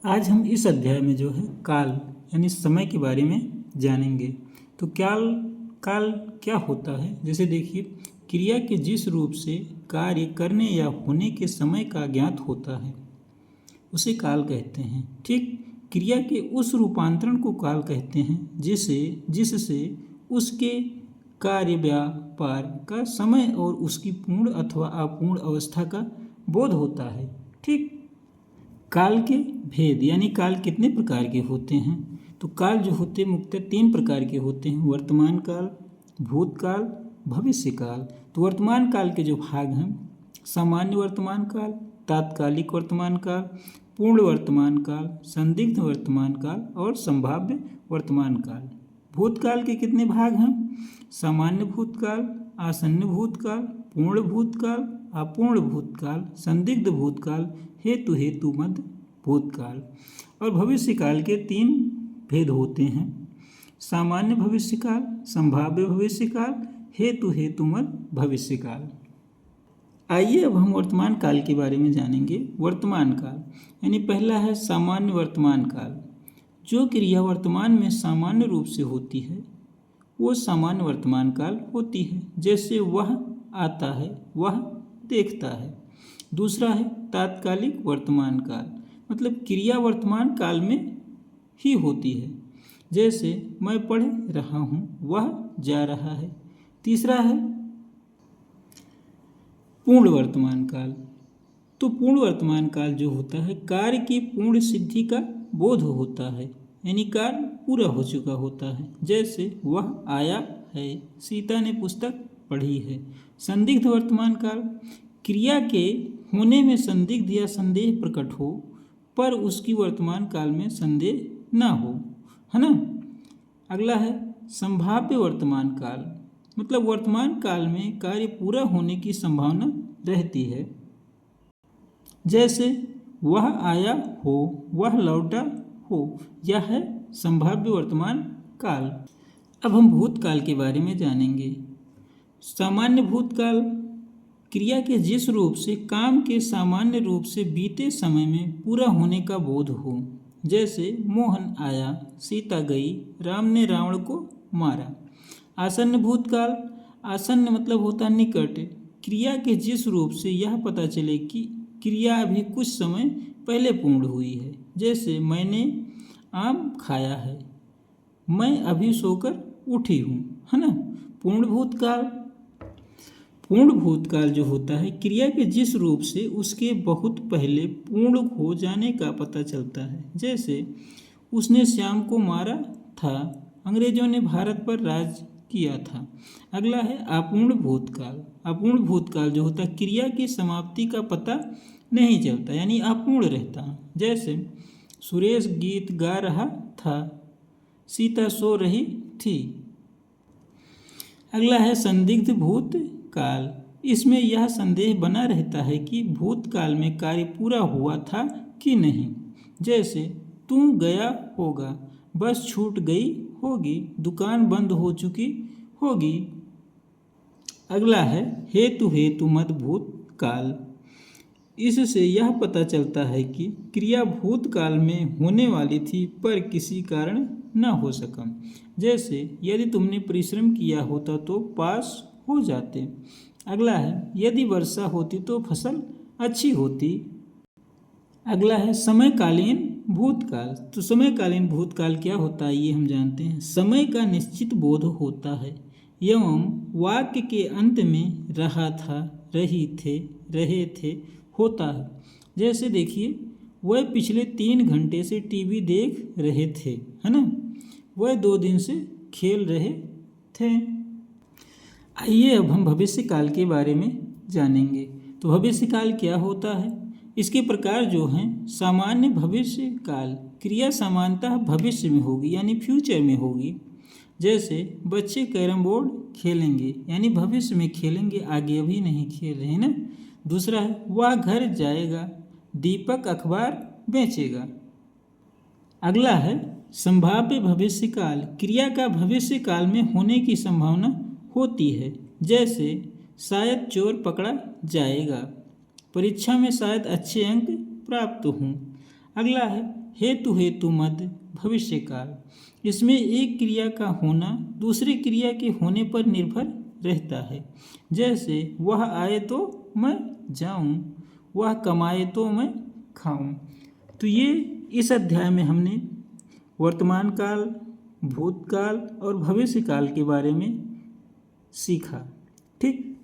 आज हम इस अध्याय में जो है काल यानी समय के बारे में जानेंगे। तो काल काल क्या होता है? जैसे देखिए, क्रिया के जिस रूप से कार्य करने या होने के समय का ज्ञात होता है उसे काल कहते हैं। ठीक, क्रिया के उस रूपांतरण को काल कहते हैं जिससे उसके कार्य व्यापार का समय और उसकी पूर्ण अथवा अपूर्ण अवस्था का बोध होता है। ठीक, काल के भेद यानी काल कितने प्रकार के होते हैं? तो काल जो होते हैं मुख्यतः 3 प्रकार के होते हैं: वर्तमान काल, भूतकाल, भविष्य काल। तो वर्तमान काल के जो भाग हैं: सामान्य वर्तमान काल, तात्कालिक वर्तमान काल, पूर्ण वर्तमान काल, संदिग्ध वर्तमान काल और संभाव्य वर्तमान काल। भूतकाल के कितने भाग हैं? सामान्य भूतकाल, आसन्न भूतकाल, पूर्ण भूतकाल, अपूर्ण भूतकाल, संदिग्ध भूतकाल, हेतु मध्य भूतकाल। और भविष्य काल के 3 भेद होते हैं: सामान्य भविष्य काल, संभाव्य भविष्य काल, हेतु मध्य भविष्य काल। आइए अब हम वर्तमान काल के बारे में जानेंगे। वर्तमान काल यानी पहला है सामान्य वर्तमान काल। जो क्रिया वर्तमान में सामान्य रूप से होती है वो सामान्य वर्तमान काल होती है। जैसे वह आता है, वह देखता है। दूसरा है तात्कालिक वर्तमान काल, मतलब क्रिया वर्तमान काल में ही होती है। जैसे मैं पढ़ रहा हूँ, वह जा रहा है। तीसरा है पूर्ण वर्तमान काल। तो पूर्ण वर्तमान काल जो होता है कार्य की पूर्ण सिद्धि का बोध होता है, यानी कार्य पूरा हो चुका होता है। जैसे वह आया है, सीता ने पुस्तक पढ़ी है। संदिग्ध वर्तमान काल, क्रिया के होने में संदिग्ध या संदेह प्रकट हो पर उसकी वर्तमान काल में संदेह ना हो, है ना। अगला है संभाव्य वर्तमान काल, मतलब वर्तमान काल में कार्य पूरा होने की संभावना रहती है। जैसे वह आया हो, वह लौटा हो, यह है संभाव्य वर्तमान काल। अब हम भूतकाल के बारे में जानेंगे। सामान्य भूतकाल, क्रिया के जिस रूप से काम के सामान्य रूप से बीते समय में पूरा होने का बोध हो। जैसे मोहन आया, सीता गई, राम ने रावण को मारा। आसन्न भूतकाल, आसन्न मतलब होता निकट, क्रिया के जिस रूप से यह पता चले कि क्रिया अभी कुछ समय पहले पूर्ण हुई है। जैसे मैंने आम खाया है, मैं अभी सोकर उठी हूँ, है ना। पूर्ण भूतकाल, पूर्ण भूतकाल जो होता है क्रिया के जिस रूप से उसके बहुत पहले पूर्ण हो जाने का पता चलता है। जैसे उसने श्याम को मारा था, अंग्रेजों ने भारत पर राज किया था। अगला है अपूर्ण भूतकाल। अपूर्ण भूतकाल जो होता है क्रिया की समाप्ति का पता नहीं चलता, यानी अपूर्ण रहता। जैसे सुरेश गीत गा रहा था, सीता सो रही थी। अगला है संदिग्ध भूतकाल। इसमें यह संदेह बना रहता है कि भूतकाल में कार्य पूरा हुआ था कि नहीं। जैसे तू गया होगा, बस छूट गई होगी, दुकान बंद हो चुकी होगी। अगला है हेतु मध्य भूतकाल। इससे यह पता चलता है कि क्रिया भूतकाल में होने वाली थी पर किसी कारण न हो सका। जैसे यदि तुमने परिश्रम किया होता तो पास हो जाते। अगला है यदि वर्षा होती तो फसल अच्छी होती। अगला है समयकालीन भूतकाल। तो समयकालीन भूतकाल क्या होता है ये हम जानते हैं। समय का निश्चित बोध होता है एवं वाक्य के अंत में रहा था, रही थे, रहे थे होता है। जैसे देखिए वह पिछले 3 घंटे से टीवी देख रहे थे, है ना। वह 2 दिन से खेल रहे थे। आइए अब हम भविष्य काल के बारे में जानेंगे। तो भविष्य काल क्या होता है? इसके प्रकार जो हैं: सामान्य भविष्य काल, क्रिया सामान्यतः भविष्य में होगी यानी फ्यूचर में होगी। जैसे बच्चे कैरम बोर्ड खेलेंगे, यानी भविष्य में खेलेंगे, आगे अभी नहीं खेल रहे हैं ना। दूसरा है वह घर जाएगा, दीपक अखबार बेचेगा। अगला है संभाव्य भविष्य काल, क्रिया का भविष्य काल में होने की संभावना होती है। जैसे शायद चोर पकड़ा जाएगा, परीक्षा में शायद अच्छे अंक प्राप्त हों। अगला है हेतु हेतु मद भविष्य काल। इसमें एक क्रिया का होना दूसरी क्रिया के होने पर निर्भर रहता है। जैसे वह आए तो मैं जाऊं, वह कमाए तो मैं खाऊं। तो ये इस अध्याय में हमने वर्तमान काल, भूतकाल और भविष्य काल के बारे में सीखा। ठीक।